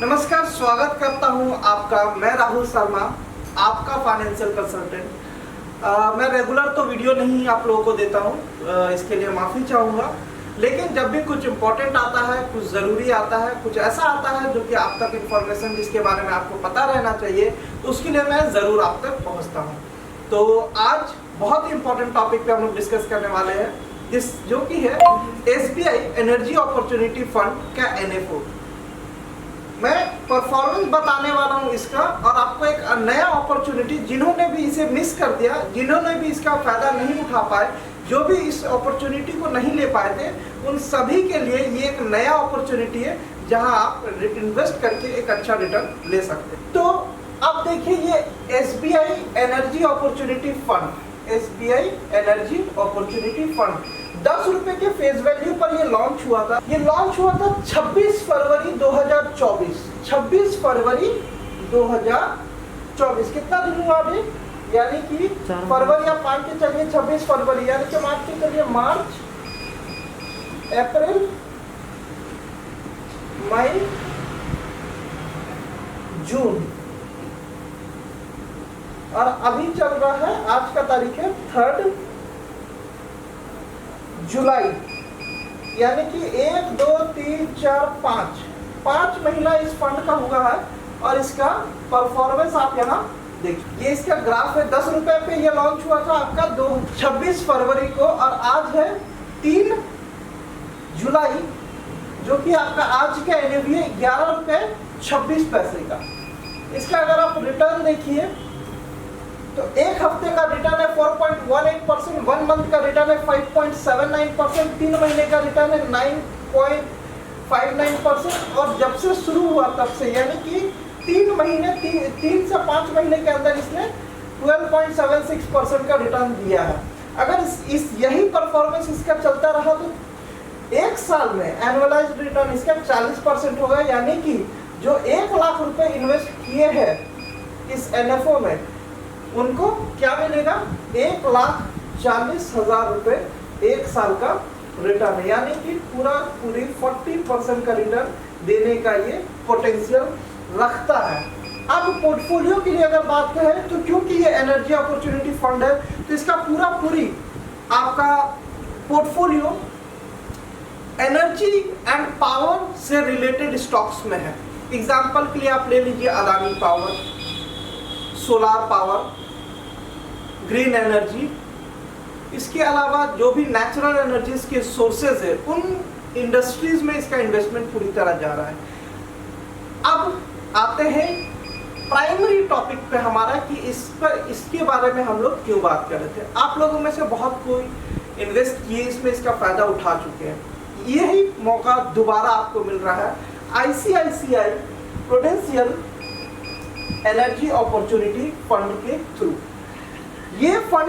नमस्कार, स्वागत करता हूं आपका। मैं राहुल शर्मा, आपका फाइनेंशियल कंसल्टेंट। मैं रेगुलर तो वीडियो नहीं आप लोगों को देता हूं, इसके लिए माफ़ी चाहूँगा। लेकिन जब भी कुछ इम्पोर्टेंट आता है, कुछ ज़रूरी आता है, कुछ ऐसा आता है जो कि आप तक इन्फॉर्मेशन जिसके बारे में आपको पता रहना चाहिए, तो उसके लिए मैं ज़रूर आप तक पहुँचता हूँ। तो आज बहुत ही इम्पोर्टेंट टॉपिक पे हम लोग डिस्कस करने वाले हैं, जो कि है SBI एनर्जी अपॉर्चुनिटी फंड का NFO। मैं परफॉर्मेंस बताने वाला हूं इसका, और आपको एक नया अपॉर्चुनिटी, जिन्होंने भी इसे मिस कर दिया, जिन्होंने भी इसका फायदा नहीं उठा पाए, जो भी इस अपॉर्चुनिटी को नहीं ले पाए थे, उन सभी के लिए ये एक नया अपॉर्चुनिटी है जहां आप इन्वेस्ट करके एक अच्छा रिटर्न ले सकते हैं। तो अब देखिए, ये SBI energy opportunity fund, SBI energy opportunity fund 10 रुपए के फेस वैल्यू पर ये लॉन्च हुआ था। ये लॉन्च हुआ था 26 फरवरी 2024। 26 फरवरी 2024 कितना दिन हुआ अभी? यानी कि फरवरी आप मान के चलिए 26 फरवरी, यानी कि मान के चलिए मार्च, अप्रैल, मई, जून, और अभी चल रहा है, आज का तारीख है 3 जुलाई, यानी कि 1 2 3 4 5 महीना इस फंड का हुआ है। और इसका परफॉर्मेंस आप यहाँ देखिए, ये इसका ग्राफ है। 10 रुपए पे ये लॉन्च हुआ था आपका 26 फरवरी को, और आज है 3 जुलाई, जो कि आपका आज का NAV है 11 रुपए 26 पैसे का। इसका अगर आप रिटर्न देखिए तो एक हफ्ते का रिटर्न है 4.18%, 1 मंथ का रिटर्न है 5.79%, 3 महीने का रिटर्न है 9.59%, और जब से शुरू हुआ तब से, यानी कि 3 से 5 महीने के अंदर इसने 12.76% का रिटर्न दिया है। अगर इस यही परफॉर्मेंस इसका चलता रहा तो एक साल में एनुअलाइज्ड रिटर्न इसका 40% होगा, यानी कि जो 1 लाख रुपए इन्वेस्ट किए हैं इस NFO में, उनको क्या मिलेगा? 1,40,000 रुपए एक साल का रिटर्न है, यानी कि पूरी 40% का रिटर्न देने का ये पोटेंशियल रखता है। अब पोर्टफोलियो के लिए अगर बात करें तो क्योंकि ये एनर्जी अपॉर्चुनिटी फंड है, तो इसका पूरी आपका पोर्टफोलियो एनर्जी एंड पावर से रिलेटेड स्टॉक्स में है। एग्जाम्पल के लिए आप ले लीजिए Adani power, solar power, green energy. इसके अलावा जो भी नेचुरल एनर्जीज के सोर्सेज है, उन इंडस्ट्रीज में इसका इन्वेस्टमेंट पूरी तरह जा रहा है। अब आते हैं प्राइमरी टॉपिक पे हमारा, कि इसके बारे में हम लोग क्यों बात कर रहे थे। आप लोगों में से बहुत कोई इन्वेस्ट किए, इसमें इसका फायदा उठा चुके हैं। यही मौका दोबारा आपको मिल रहा है ICICI prudential energy opportunity fund के थ्रू। ये फंड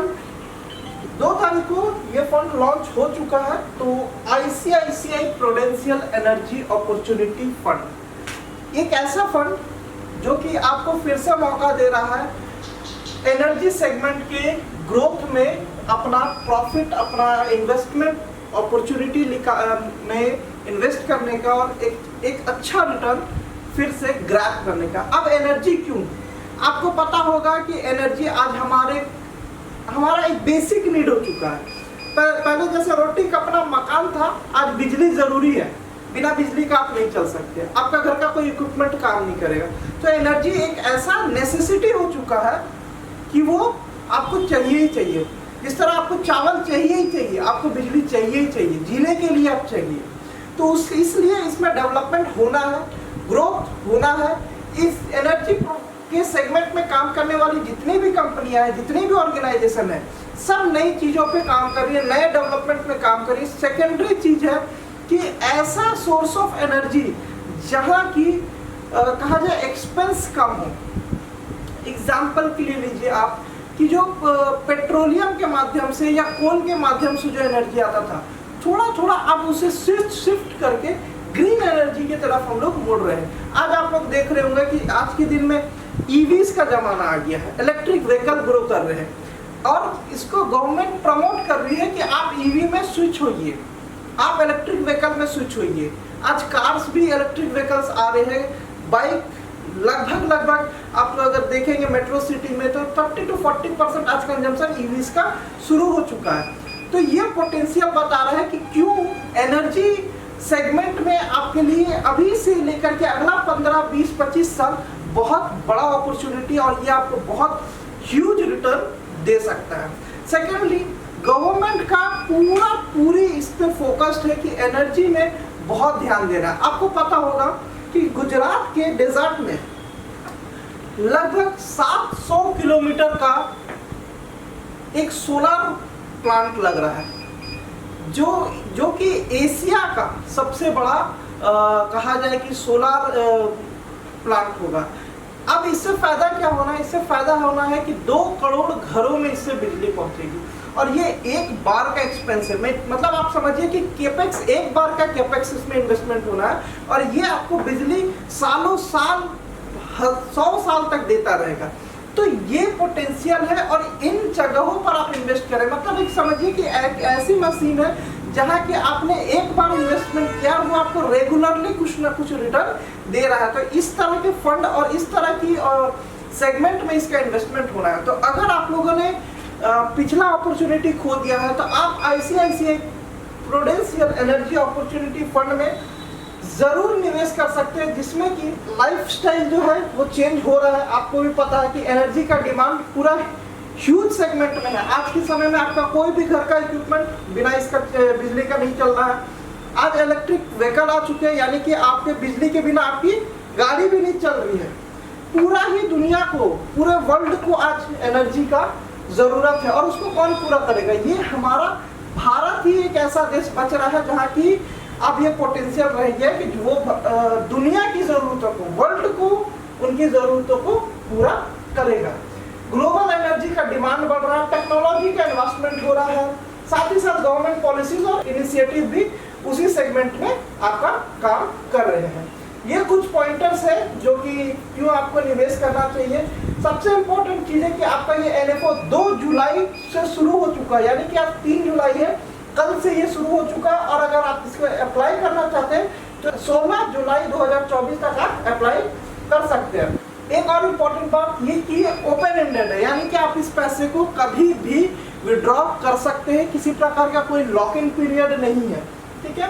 2 तारीख को ये फंड लॉन्च हो चुका है। तो ICICI prudential energy opportunity fund एक ऐसा फंड जो कि आपको फिर से मौका दे रहा है एनर्जी सेगमेंट के ग्रोथ में अपना प्रॉफिट, अपना इन्वेस्टमेंट अपॉर्चुनिटी में इन्वेस्ट करने का, और एक अच्छा रिटर्न फिर से ग्रैब करने का। अब एनर्जी क्यों? आपको पता होगा कि एनर्जी आज हमारा एक बेसिक नीड हो चुका है। पहले जैसे रोटी कपड़ा मकान था, आज बिजली जरूरी है। बिना बिजली का आप नहीं चल सकते, आपका घर का कोई इक्विपमेंट काम नहीं करेगा। तो एनर्जी एक ऐसा नेसेसिटी हो चुका है कि वो आपको चाहिए ही चाहिए। जिस तरह आपको चावल चाहिए ही चाहिए, आपको बिजली चाहिए ही चाहिए, जीने के लिए आप चाहिए। तो इसलिए इसमें डेवलपमेंट होना है, ग्रोथ होना है। इस एनर्जी के सेगमेंट में काम करने वाली जितनी भी कंपनियां हैं, जितनी भी ऑर्गेनाइजेशन है, सब नई चीज़ों पे काम कर रही है, नए डेवलपमेंट में काम कर रही है। सेकेंडरी चीज़ है कि ऐसा सोर्स ऑफ एनर्जी जहाँ की कहा जाए एक्सपेंस कम हो। एग्जाम्पल के लिए लीजिए आप कि जो पेट्रोलियम के माध्यम से या कोल के माध्यम से जो एनर्जी आता था, थोड़ा अब उसे शिफ्ट करके ग्रीन एनर्जी की तरफ हम लोग मुड़ रहे हैं। आज आप लोग देख रहे होंगे कि आज के दिन में EVs का जमाना आ गया है, इलेक्ट्रिक व्हीकल ग्रो कर रहे हैं, और इसको गवर्नमेंट प्रमोट कर रही है कि आप EV में स्विच होइए, आप इलेक्ट्रिक व्हीकल में स्विच होइए। आज कार्स भी इलेक्ट्रिक व्हीकल्स आ रहे हैं, बाइक लगभग आप अगर देखेंगे मेट्रो सिटी में तो 30 to 40% आज कंजम्पशन ईवीज का शुरू हो चुका है। तो ये पोटेंशियल बता रहा है कि क्यों एनर्जी सेगमेंट में आपके लिए अभी से लेकर के अगला 15, 20, 25 साल बहुत बड़ा अपॉर्चुनिटी और ये आपको बहुत ह्यूज रिटर्न दे सकता है। सेकेंडली, गवर्नमेंट का पूरी इस पे फोकस्ड है कि एनर्जी में बहुत ध्यान दे रहा है। आपको पता होगा कि गुजरात के डेजर्ट में लगभग 700 किलोमीटर का एक सोलर प्लांट लग रहा है जो कि एशिया का सबसे बड़ा कहा जाए कि सोलर प्लांट होगा। अब इससे फायदा क्या होना है? इससे फायदा होना है कि 2 करोड़ घरों में इससे बिजली पहुंचेगी और ये एक बार का एक्सपेंस है। मतलब आप समझिए कि केपेक्स, एक बार का केपेक्स इसमें इन्वेस्टमेंट होना है और ये आपको बिजली सालों साल 100 साल तक देता रहेगा। तो ये पोटेंशियल है और इन जगहों पर आप इन्वेस्ट करें। मतलब एक समझिए कि एक ऐसी मशीन है जहाँ कि आपने एक बार इन्वेस्टमेंट किया वो आपको रेगुलरली कुछ ना कुछ रिटर्न दे रहा है। तो इस तरह के फंड और इस तरह की सेगमेंट में इसका इन्वेस्टमेंट होना है। तो अगर आप लोगों ने पिछला अपॉर्चुनिटी खो दिया है तो आप ICICI prudential energy opportunity fund में जरूर निवेश कर सकते हैं, जिसमें कि लाइफस्टाइल जो है वो चेंज हो रहा है। आपको भी पता है कि एनर्जी का डिमांड पूरा ह्यूज सेगमेंट में है। आज के समय में आपका कोई भी घर का इक्विपमेंट बिना इसका बिजली का नहीं चल रहा है। आज इलेक्ट्रिक व्हीकल आ चुके हैं, यानी कि आपके बिजली के बिना आपकी गाड़ी भी नहीं चल रही है। पूरा ही दुनिया को, पूरे वर्ल्ड को आज एनर्जी का जरूरत है और उसको कौन पूरा करेगा? ये हमारा भारत ही एक ऐसा देश बच रहा है जहाँ की अब ये पोटेंशियल रह गया कि वो दुनिया की जरूरतों को, वर्ल्ड को, उनकी जरूरतों को पूरा करेगा। ग्लोबल एनर्जी का डिमांड बढ़ रहा है, टेक्नोलॉजी का इन्वेस्टमेंट हो रहा है, साथ ही साथ गवर्नमेंट पॉलिसीज और इनिशिएटिव भी उसी सेगमेंट में आपका काम कर रहे हैं। ये कुछ पॉइंटर्स है जो कि क्यों आपको निवेश करना चाहिए। सबसे इम्पोर्टेंट चीज है कि आपका ये NFO 2 जुलाई से शुरू हो चुका है, यानी कि आज 3 जुलाई है, कल से ये शुरू हो चुका है। और अगर आप इसको अप्लाई करना चाहते हैं तो 16 जुलाई 2024 तक आप अप्लाई कर सकते हैं। एक और इम्पोर्टेंट बात ये कि ओपन एंडेड है, यानी कि आप इस पैसे को कभी भी विड्रॉ कर सकते हैं, किसी प्रकार का कोई लॉक इन पीरियड नहीं है। ठीक है,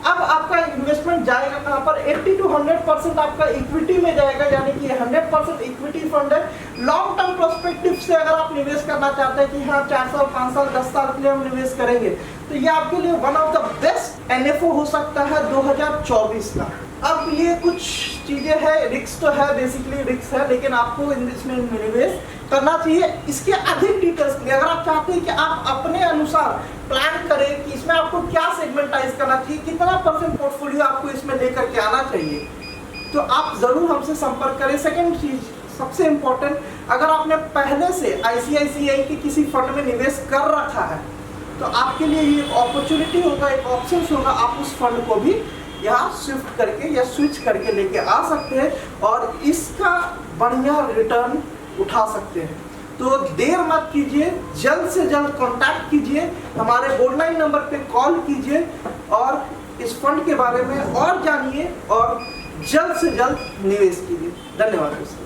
अब आपका इन्वेस्टमेंट जाएगा कहाँ पर? 80 to 100% आपका इक्विटी में जाएगा, यानी कि 100% इक्विटी फंड है। लॉन्ग टर्म प्रोस्पेक्टिव से अगर आप निवेश करना चाहते हैं कि हाँ 4 साल, 5 साल, 10 साल के लिए हम निवेश करेंगे, तो ये आपके लिए one of the best NFO हो सकता है 2024 का। अब ये कुछ चीजें हैं, रिस्क तो है, बेसिकली रिस्क है, लेकिन आपको इसमें निवेश करना चाहिए। इसके अधिक डिटेल्स के लिए अगर आप चाहते हैं कि आप अपने अनुसार प्लान करें कि इसमें आपको क्या सेगमेंटाइज करना चाहिए, कितना % पोर्टफोलियो आपको इसमें लेकर के आना चाहिए, तो आप जरूर हमसे संपर्क करें। सेकेंड चीज सबसे इम्पोर्टेंट, अगर आपने पहले से ICICI के किसी फंड में निवेश कर रखा है तो आपके लिए ये अपॉर्चुनिटी होगा, एक ऑप्शन होगा, आप उस फंड को भी यहाँ शिफ्ट करके या स्विच करके लेके आ सकते हैं और इसका बढ़िया रिटर्न उठा सकते हैं। तो देर मत कीजिए, जल्द से जल्द कांटेक्ट कीजिए, हमारे बोर्डलाइन नंबर पे कॉल कीजिए और इस फंड के बारे में और जानिए और जल्द से जल्द निवेश कीजिए। धन्यवाद दोस्तों।